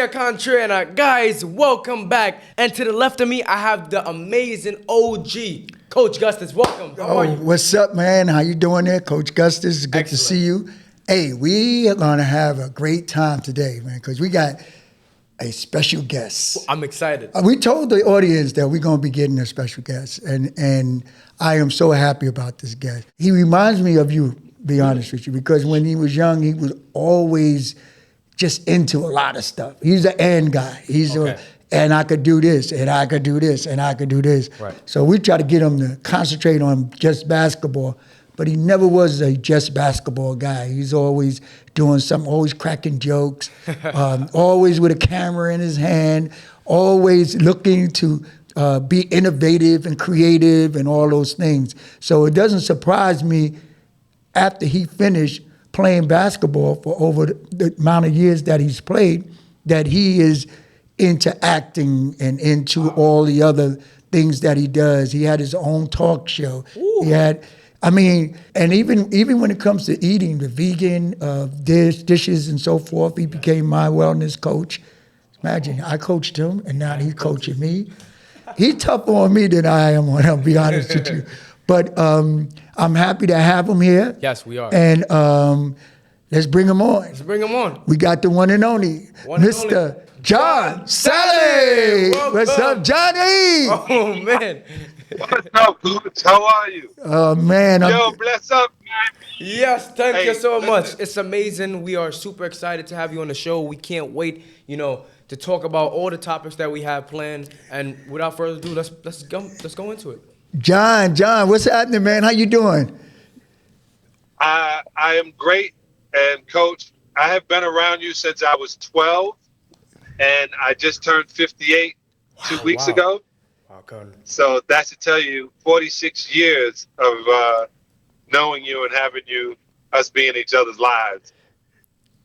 Jamaican Trainer. Guys, welcome back. And to the left of me, I have the amazing OG, Coach Gustus. Welcome. How are you? What's up, man? How you doing there? Coach Gustus, it's good to see you. Hey, we are going to have a great time today, man, because we got a special guest. I'm excited. We told the audience that we're going to be getting a special guest, and I am so happy about this guest. He reminds me of you, to be honest with you, because when he was young, he was always just into a lot of stuff. He's an and guy. And I could do this, and I could do this, and I could do this. Right. So we try to get him to concentrate on just basketball, but he never was a just basketball guy. He's always doing something, always cracking jokes, always with a camera in his hand, always looking to be innovative and creative and all those things. So it doesn't surprise me after he finished playing basketball for over the amount of years that he's played, that he is into acting and into all the other things that he does. He had his own talk show. Ooh. And even when it comes to eating, the vegan dishes and so forth, he became my wellness coach. Imagine, I coached him, and now he's coaching me. He's tougher on me than I am on him, to be honest with you. But I'm happy to have him here. Yes, we are. And let's bring him on. Let's bring him on. We got the one and only, Mr. John Salley. What's up, Johnny? Oh, man. What's up, Coach? How are you? Oh, man. Yo, bless up, man. Yes, thank you so much. It's amazing. We are super excited to have you on the show. We can't wait, to talk about all the topics that we have planned. And without further ado, let's go into it. John, what's happening, man? How you doing? I am great, and Coach, I have been around you since I was 12, and I just turned 58 2 weeks ago. Wow, God. So that should tell you 46 years of knowing you and having us be in each other's lives,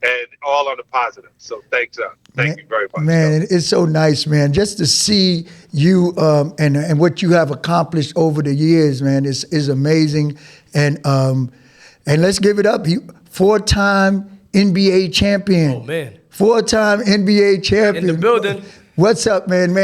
and all on the positive. So thanks, thank you very much. Man, it's so nice, man, just to see you and what you have accomplished over the years, man, is amazing. And let's give it up. Four-time NBA champion. Oh, man. Four-time NBA champion. In the building. What's up, man?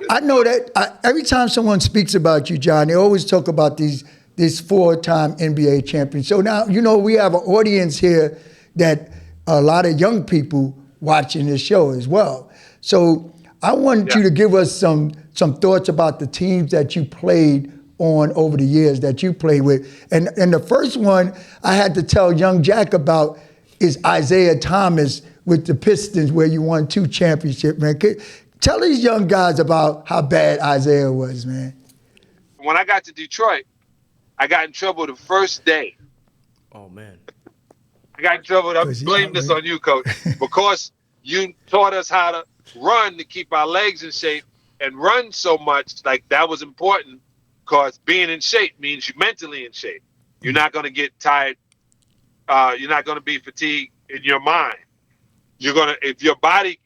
I know that every time someone speaks about you, John, they always talk about this four-time NBA champion. So now, we have an audience here that a lot of young people watching this show as well. So I wanted you to give us some thoughts about the teams that you played on over the years that you played with. And the first one I had to tell young Jack about is Isaiah Thomas with the Pistons, where you won 2 championships, man. Tell these young guys about how bad Isaiah was, man. When I got to Detroit, I got in trouble the first day. Oh, man. I got in trouble. I blame this on you, Coach, because you taught us how to run to keep our legs in shape and run so much. Like, that was important, because being in shape means you're mentally in shape. You're not going to get tired. You're not going to be fatigued in your mind. You're going to, if your body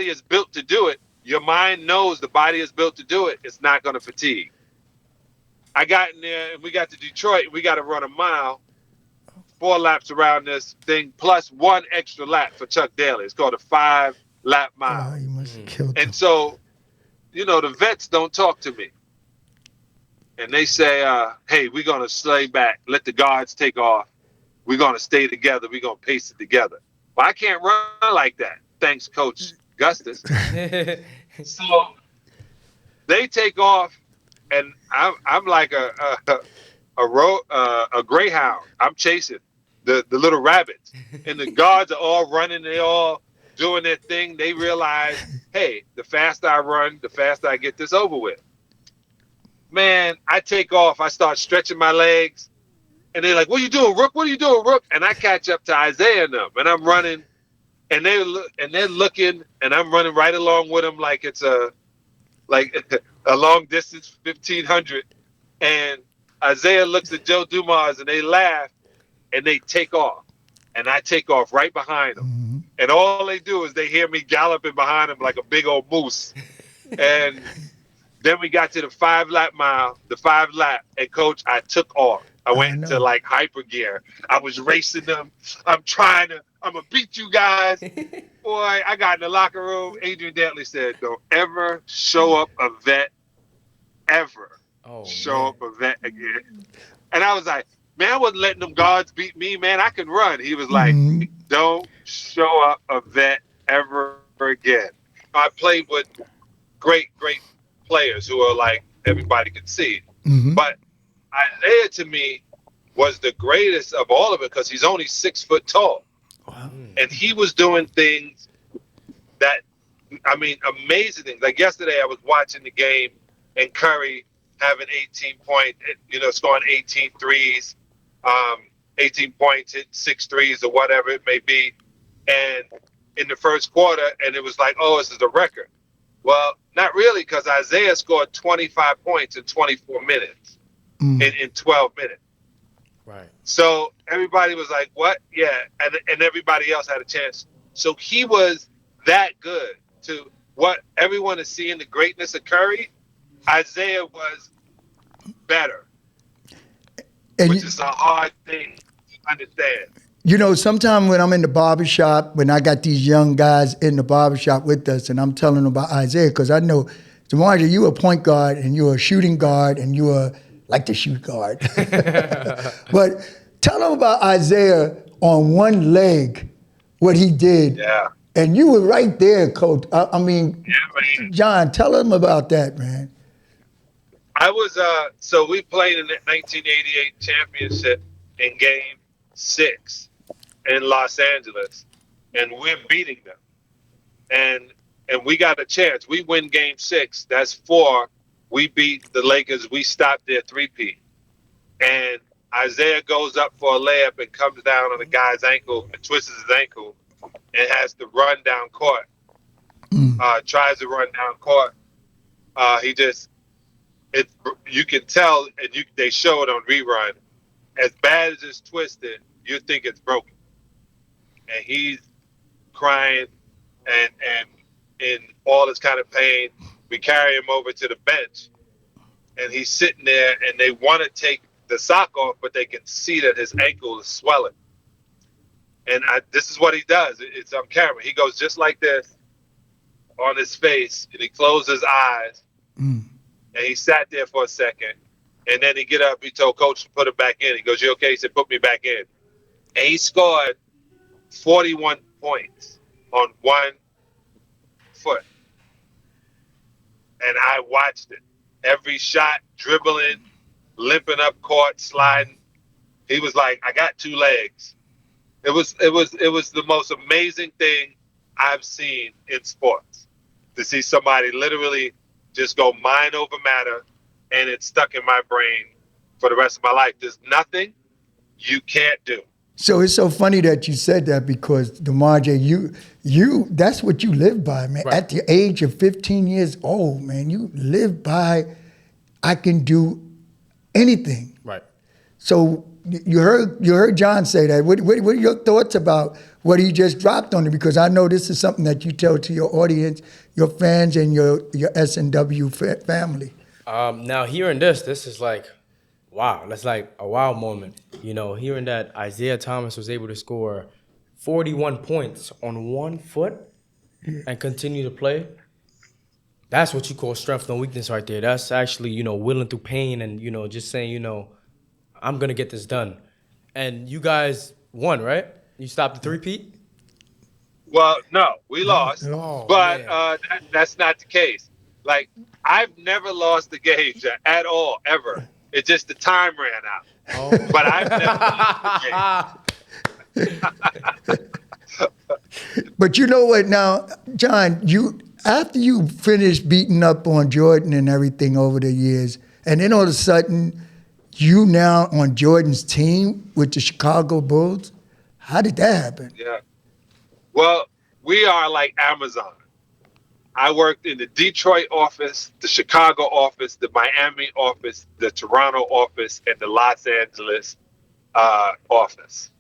is built to do it, your mind knows the body is built to do it. It's not going to fatigue. I got in there, and we got to Detroit. We got to run a mile, 4 laps around this thing, plus 1 extra lap for Chuck Daly. It's called a 5-lap mile. Oh, you must have killed him. And so, the vets don't talk to me. And they say, hey, we're going to stay back. Let the guards take off. We're going to stay together. We're going to pace it together. But I can't run like that. Thanks, Coach Gustus. So they take off, and I'm like a greyhound. I'm chasing the little rabbits, and the guards are all running. They all doing their thing. They realize, hey, the faster I run, the faster I get this over with. Man, I take off. I start stretching my legs, and they're like, "What are you doing, Rook? What are you doing, Rook?" And I catch up to Isaiah and them, and I'm running. And they're looking, and I'm running right along with them like it's a long distance 1500. And Isaiah looks at Joe Dumars, and they laugh, and they take off, and I take off right behind them. Mm-hmm. And all they do is they hear me galloping behind them like a big old moose. And then we got to the 5-lap mile, and Coach, I took off. I went into like hyper gear. I was racing them. I'm gonna beat you guys. Boy, I got in the locker room. Adrian Dantley said, "Don't ever show up a vet, ever show up a vet again." And I was like, "Man, I wasn't letting them guards beat me, man. I can run." He was like, "Don't show up a vet ever again." I played with great players who are like everybody can see, but Isaiah to me was the greatest of all of it because he's only 6 foot tall. Wow. And he was doing things that, I mean, amazing things. Like yesterday, I was watching the game and Curry having 18 points, scoring 18 threes, 18 points, hit 6 threes or whatever it may be. And in the first quarter, and it was like, oh, this is a record. Well, not really, because Isaiah scored 25 points in 24 minutes, in 12 minutes. Right. So everybody was like, what? Yeah. And everybody else had a chance. So he was that good to what everyone is seeing, the greatness of Curry. Isaiah was better, which is a hard thing to understand. You know, sometimes when I'm in the barbershop, when I got these young guys in the barbershop with us and I'm telling them about Isaiah, because I know, Demarjay, you a point guard and you're a shooting guard and you are like the shoot guard. But tell them about Isaiah on one leg, what he did. Yeah. And you were right there, Coach. I mean, John, tell them about that, man. I was, so we played in the 1988 championship in game 6 in Los Angeles, and we're beating them. And we got a chance. We win game 6. That's 4. We beat the Lakers. We stopped their 3-peat. And Isaiah goes up for a layup and comes down on the guy's ankle and twists his ankle and has to run down court. Tries to run down court. You can tell, and they show it on rerun. As bad as it's twisted, you think it's broken. And he's crying and in all this kind of pain. We carry him over to the bench, and he's sitting there, and they want to take the sock off, but they can see that his ankle is swelling. And this is what he does. It's on camera. He goes just like this on his face, and he closed his eyes, and he sat there for a second, and then he get up. He told Coach to put him back in. He goes, "You okay?" He said, "Put me back in." And he scored 41 points on 1 foot. And I watched it. Every shot, dribbling, limping up court, sliding. He was like, "I got 2 legs." It was the most amazing thing I've seen in sports, to see somebody literally just go mind over matter, and it's stuck in my brain for the rest of my life. There's nothing you can't do. So it's so funny that you said that, because Demarjay, you that's what you live by, man. Right. At the age of 15 years old, man, you live by, I can do anything. Right. So you heard John say that. What are your thoughts about what he just dropped on you? Because I know this is something that you tell to your audience, your fans, and your SNW family. Now hearing this is like, wow, that's like a wow moment. You know, hearing that Isaiah Thomas was able to score 41 points on 1 foot and continue to play, that's what you call strength and weakness right there. That's actually, willing through pain and, just saying, I'm going to get this done. And you guys won, right? You stopped the 3-peat? Well, no, we lost. Oh, but that's not the case. Like, I've never lost the game at all, ever. It's just the time ran out. Oh. But I've never lost the game. But you know what now, John, after you finished beating up on Jordan and everything over the years, and then all of a sudden, you now on Jordan's team with the Chicago Bulls, how did that happen? Yeah. Well, we are like Amazon. I worked in the Detroit office, the Chicago office, the Miami office, the Toronto office, and the Los Angeles office.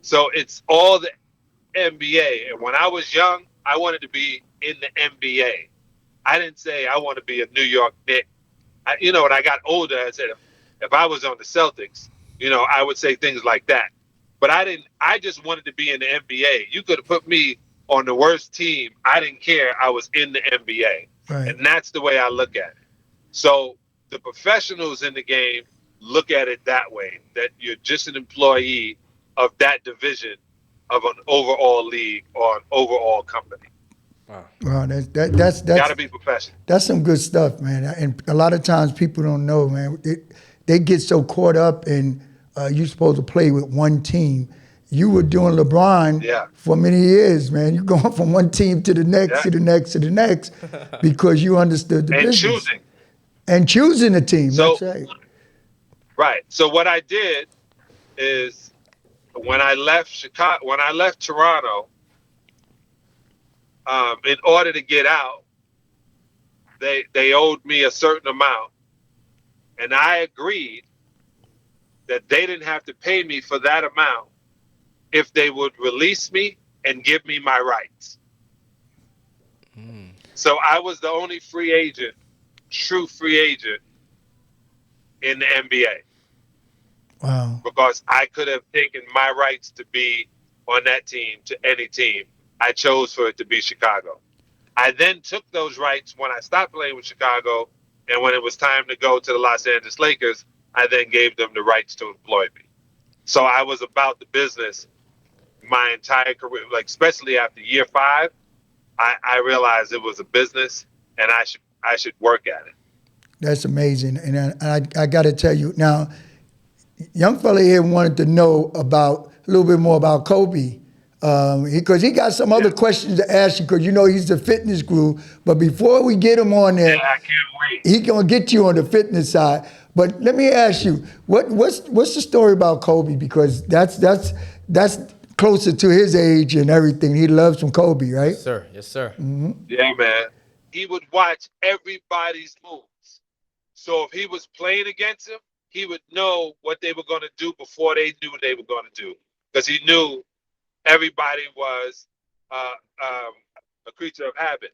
So it's all the NBA. And when I was young, I wanted to be in the NBA. I didn't say I want to be a New York Knick. When I got older, I said, if I was on the Celtics, I would say things like that. But I didn't. I just wanted to be in the NBA. You could have put me on the worst team, I didn't care. I was in the NBA. Right. And that's the way I look at it. So the professionals in the game look at it that way, that you're just an employee of that division of an overall league or an overall company. Wow, that's Got to be professional. That's some good stuff, man. And a lot of times people don't know, man. They get so caught up in you're supposed to play with one team. You were doing LeBron for many years, man. You're going from one team to the next, to the next, to the next, because you understood the business. And choosing a team. So, that's right. Right. So what I did is when I left Toronto, in order to get out, they owed me a certain amount, and I agreed that they didn't have to pay me for that amount if they would release me and give me my rights. So I was the only free agent, true free agent in the NBA. Wow. Because I could have taken my rights to be on that team to any team. I chose for it to be Chicago. I then took those rights when I stopped playing with Chicago, and when it was time to go to the Los Angeles Lakers, I then gave them the rights to employ me. So I was about the business my entire career, like especially after year 5, I realized it was a business and I should work at it. That's amazing. And I got to tell you, now, young fella here wanted to know about a little bit more about Kobe. Because he got some other questions to ask you, because you know he's the fitness guru. But before we get him on there, I can't wait. He gonna get you on the fitness side. But let me ask you, what's the story about Kobe? Because that's closer to his age and everything. He loves some Kobe, right? Yes, sir. Yes, sir. Mm-hmm. Yeah, man. He would watch everybody's moves. So if he was playing against him, he would know what they were going to do before they knew what they were going to do, because he knew everybody was a creature of habit.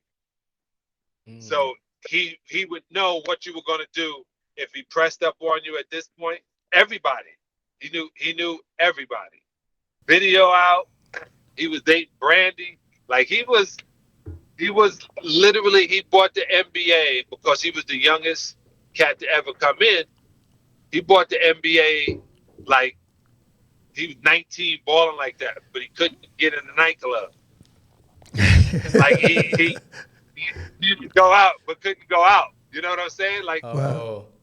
So he would know what you were going to do if he pressed up on you at this point. Everybody. He knew everybody. Video out. He was dating Brandy. Like he was literally, he bought the NBA because he was the youngest cat to ever come in. He bought the NBA like he was 19 balling like that, but he couldn't get in the nightclub. Like he could go out, but couldn't go out. You know what I'm saying? Like,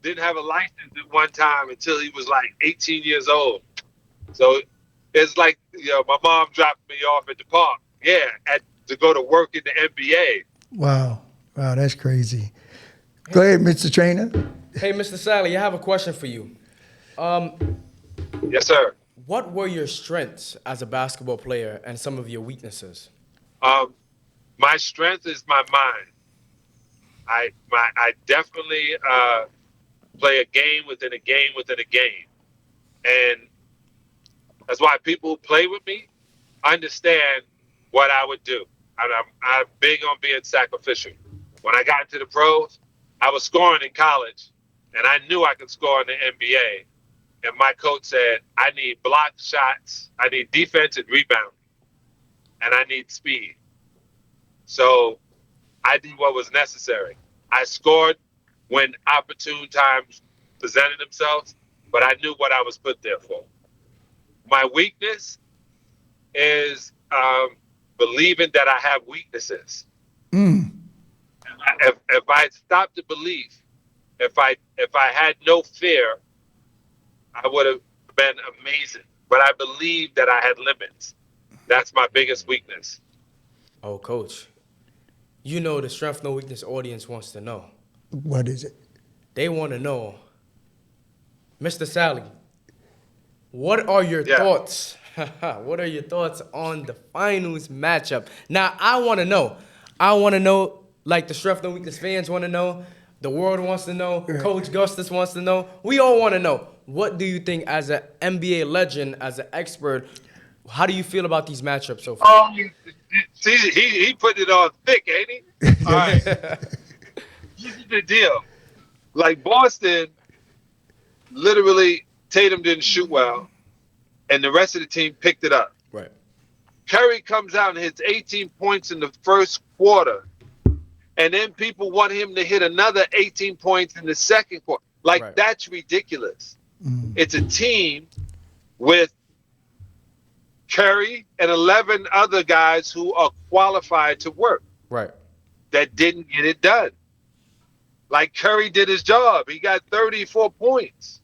didn't have a license at one time until he was like 18 years old. So it's like, my mom dropped me off at the park. Yeah, to go to work in the NBA. Wow, that's crazy. Go ahead, Mr. Trainer. Hey, Mr. Salley, I have a question for you. Yes, sir. What were your strengths as a basketball player and some of your weaknesses? My strength is my mind. I definitely play a game within a game within a game. And that's why people who play with me understand what I would do. I'm big on being sacrificial. When I got into the pros, I was scoring in college, and I knew I could score in the NBA. And my coach said, I need block shots, I need defense and rebounding, and I need speed. So I did what was necessary. I scored when opportune times presented themselves, but I knew what I was put there for. My weakness is believing that I have weaknesses. If I stopped the belief, if I had no fear, I would have been amazing. But I believe that I had limits. That's my biggest weakness. Oh, Coach, you know the Strength No Weakness audience wants to know. What is it? They want to know, Mr. Salley, what are your thoughts? What are your thoughts on the finals matchup? Now, I want to know, like the Strength No Weakness fans want to know, the world wants to know, Coach Gustus wants to know. We all want to know. What do you think as an NBA legend, as an expert, how do you feel about these matchups so far? See, he put it on thick, ain't he? All right. This is the deal. Like Boston, literally, Tatum didn't shoot well, and the rest of the team picked it up. Right. Curry comes out and hits 18 points in the first quarter, and then people want him to hit another 18 points in the second quarter. Like, Right. that's ridiculous. It's a team with Curry and 11 other guys who are qualified to work Right. that didn't get it done. Like, Curry did his job. He got 34 points.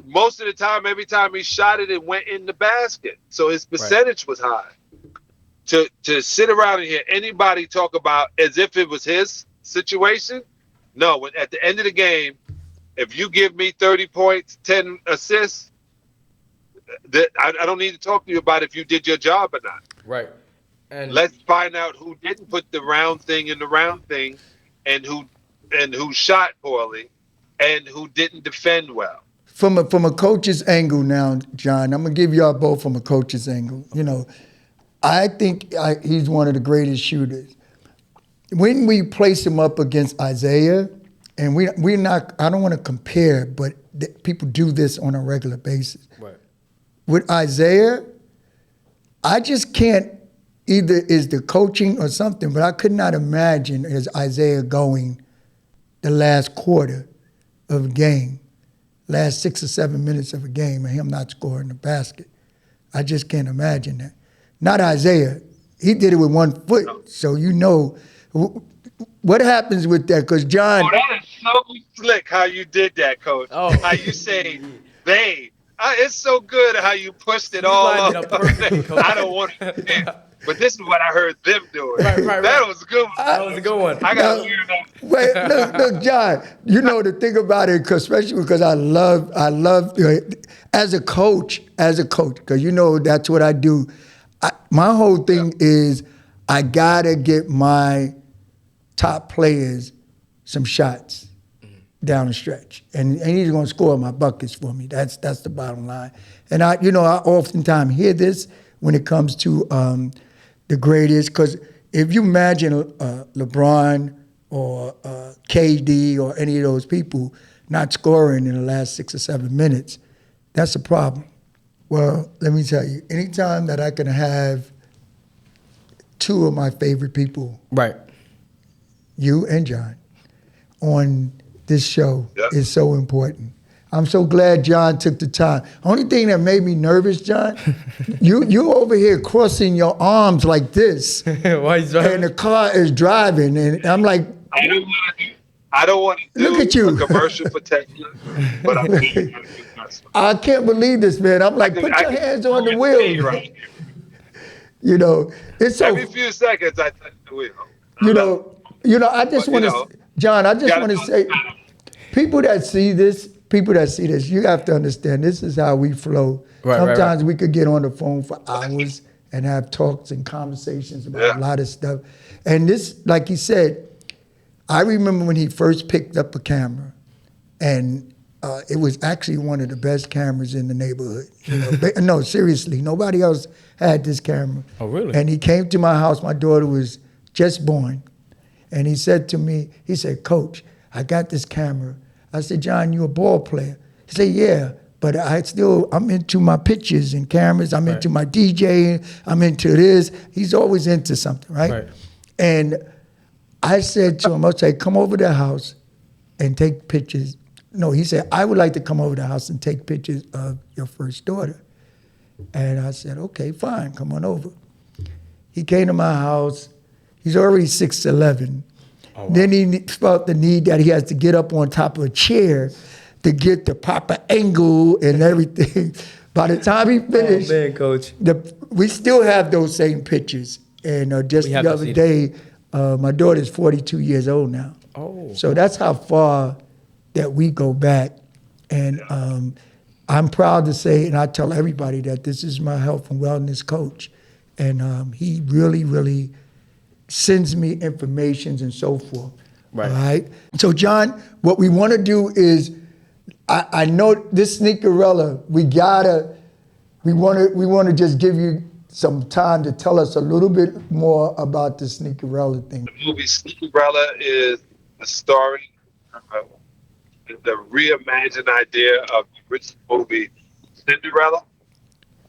Most of the time, every time he shot it, it went in the basket. So his percentage was high. To sit around and hear anybody talk about as if it was his situation, no. When at the end of the game, if you give me 30 points, 10 assists, I don't need to talk to you about if you did your job or not. Right. And Let's find out who didn't put the round thing in the round thing, and who shot poorly, and who didn't defend well. From a coach's angle now, John, I'm gonna give y'all both from a coach's angle. You know, I think he's one of the greatest shooters. When we place him up against Isaiah, and we're not, I don't want to compare, but people do this on a regular basis. right. With Isaiah, I just can't, either is the coaching or something, but I could not imagine as Isaiah going the last quarter of a game, last 6 or 7 minutes of a game, and him not scoring the basket. I just can't imagine that. Not Isaiah. He did it with 1 foot, so you know what happens with that. Because John, Oh, that is so slick how you did that, Coach. Oh. How you say they. It's so good how you pushed it all lined up. it up perfectly, Coach. I don't want to, but this is what I heard them doing. Right. That was a good. That was a good one. I got to hear that. wait, look, John. You know the thing about it, especially because I love as a coach, because you know that's what I do. My whole thing is I gotta get my top players some shots down the stretch, and he's gonna score my buckets for me. That's the bottom line. And I oftentimes hear this when it comes to the greatest, because if you imagine LeBron or KD or any of those people not scoring in the last 6 or 7 minutes, that's a problem. Well, let me tell you, anytime that I can have two of my favorite people, Right. you and John, on this show is so important. I'm so glad John took the time. Only thing that made me nervous, John, you over here crossing your arms like this, Why is that? and the car is driving, and I'm like, I don't want to do Look at you. a commercial for Tesla, but I'm really going to do this. I can't believe this, man. I'm like, put your hands on the wheel. Right. You know, it's so. Every few seconds, I touch the wheel. You know. I just want to, John. I just want to say, people that see this, you have to understand. This is how we flow. Right, Sometimes we could get on the phone for hours and have talks and conversations about a lot of stuff. And this, like he said, I remember when he first picked up a camera, and it was actually one of the best cameras in the neighborhood. You know, no, seriously, nobody else had this camera. Oh, really? And he came to my house. My daughter was just born, and he said to me, he said, "Coach, I got this camera." I said, "John, you a ball player?" He said, "Yeah, but I'm into my pictures and cameras. I'm into my DJing. I'm into this." He's always into something, right? And I said to him, I said, "Come over to the house and take pictures." No, he said, "I would like to come over to the house and take pictures of your first daughter." And I said, "Okay, fine, come on over." He came to my house. He's already 6'11". Oh, wow. Then he felt the need that he has to get up on top of a chair to get the proper angle and everything. By the time he finished, oh, man, Coach. We still have those same pictures. And just the other day, my daughter's 42 years old now. Oh. So that's how far that we go back. And I'm proud to say, and I tell everybody that this is my health and wellness coach. And he really, really sends me informations and so forth. Right. All right. So, John, what we want to do is, I know this Sneakerella, we want to just give you some time to tell us a little bit more about the Sneakerella thing. The movie Sneakerella is the story, the reimagined idea of the original movie Cinderella.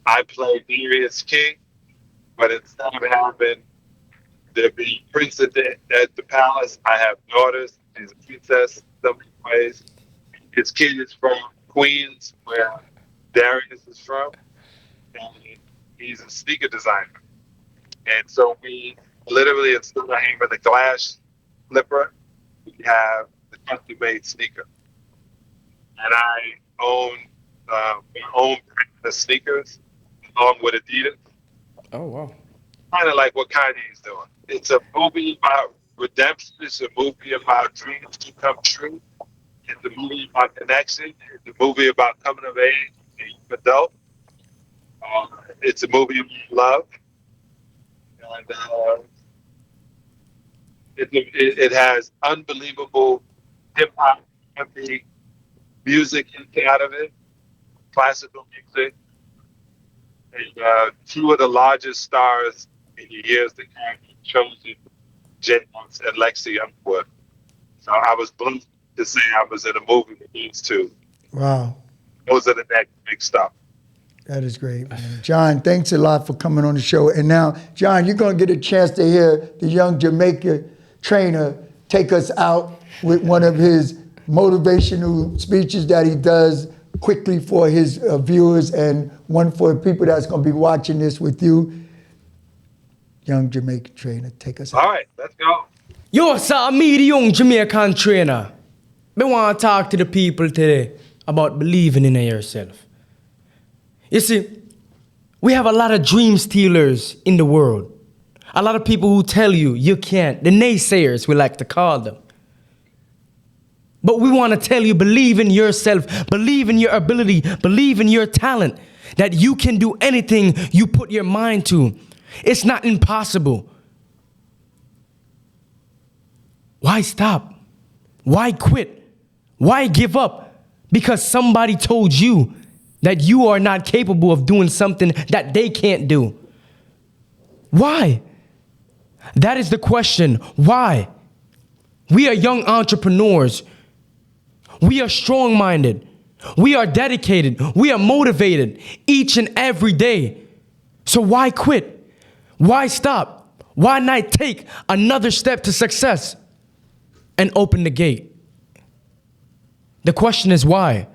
I played Darius King. But instead of having there be prince at the palace, I have daughters. She's a princess in some ways. His kid is from Queens, where Darius is from, and he's a sneaker designer. And so we literally, instead of having the glass slipper, we have the custom-made sneaker. And I own my own brand of sneakers along with Adidas. Oh, wow. Kind of like what Kanye's doing. It's a movie about redemption. It's a movie about dreams to come true. It's a movie about connection. It's a movie about coming of age, being an adult. It's a movie about love. And it has unbelievable hip-hop, R&B music out of it, classical music. And two of the largest stars in the years to come chosen James and Lexi Underwood. So I was blessed to say I was in a movie with these two. Wow. Those are the next big stuff. That is great, man. John, thanks a lot for coming on the show. And now, John, you're going to get a chance to hear the Young Jamaican Trainer take us out with one of his motivational speeches that he does quickly for his viewers and one for people that's going to be watching this with you. Young Jamaican Trainer, take us out. All right, let's go. Yo, sir, me the Young Jamaican Trainer. I want to talk to the people today about believing in yourself. You see, we have a lot of dream stealers in the world. A lot of people who tell you you can't. The naysayers, we like to call them. But we want to tell you, believe in yourself, believe in your ability, believe in your talent, that you can do anything you put your mind to. It's not impossible. Why stop? Why quit? Why give up? Because somebody told you that you are not capable of doing something that they can't do. Why? That is the question. Why? We are young entrepreneurs. We are strong-minded. We are dedicated. We are motivated each and every day. So why quit? Why stop? Why not take another step to success and open the gate? The question is why?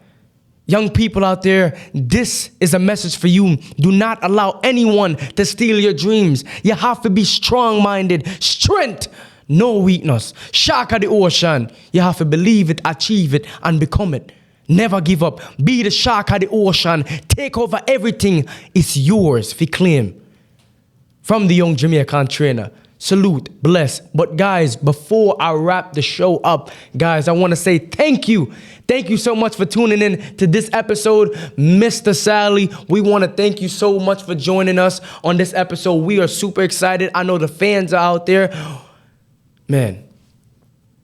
Young people out there, this is a message for you. Do not allow anyone to steal your dreams. You have to be strong-minded. Strength, no weakness. Shark of the ocean. You have to believe it, achieve it, and become it. Never give up. Be the shark of the ocean. Take over everything. It's yours for claim. From the Young Jamaican Trainer. Salute, bless. But guys, before I wrap the show up, guys, I want to say thank you. Thank you so much for tuning in to this episode. Mr. Salley, we want to thank you so much for joining us on this episode. We are super excited. I know the fans are out there. Man,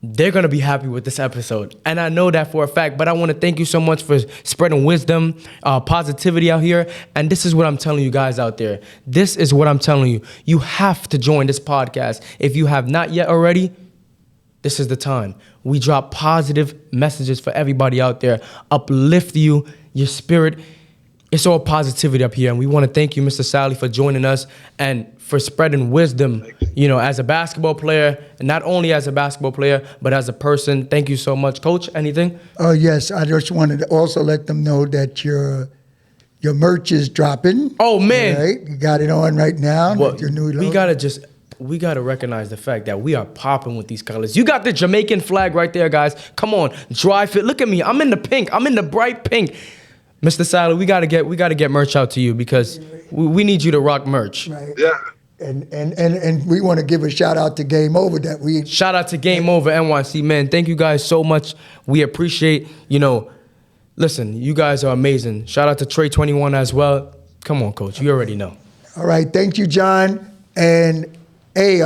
they're going to be happy with this episode. And I know that for a fact. But I want to thank you so much for spreading wisdom, positivity out here. And this is what I'm telling you guys out there. This is what I'm telling you. You have to join this podcast. If you have not yet already, this is the time. We drop positive messages for everybody out there. Uplift you, your spirit. It's all positivity up here. And we want to thank you, Mr. Salley, for joining us and for spreading wisdom, you know, as a basketball player, and not only as a basketball player, but as a person. Thank you so much. Coach, anything? Oh, yes. I just wanted to also let them know that your merch is dropping. Oh, man. Right? You got it on right now. Well, your new logo. we gotta recognize the fact that we are popping with these colors. You got the Jamaican flag right there, guys. Come on, dry fit. Look at me. I'm in the pink. I'm in the bright pink. Mr. Salley, we gotta get merch out to you because we need you to rock merch. Right. Yeah. And we want to give a shout out to Game Over Shout out to Game Over NYC, man. Thank you guys so much. We appreciate, listen, you guys are amazing. Shout out to Trey 21 as well. Come on, Coach. You already know. All right. Thank you, John. And hey,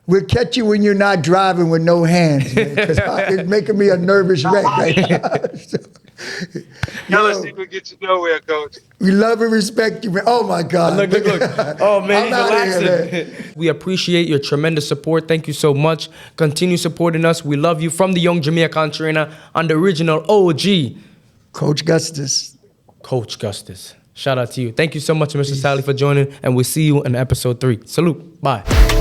we'll catch you when you're not driving with no hands, man, because it's making me a nervous wreck right now. Tell us you can get you nowhere, Coach. We love and respect you, man. Oh, my God. Look. Oh, man, I'm outta here, man. We appreciate your tremendous support. Thank you so much. Continue supporting us. We love you. From the Young Jamaican Trainer and the original OG. Coach Gustus. Coach Gustus. Shout out to you. Thank you so much, Mr. Salley, for joining, and we'll see you in episode 3. Salute. Bye.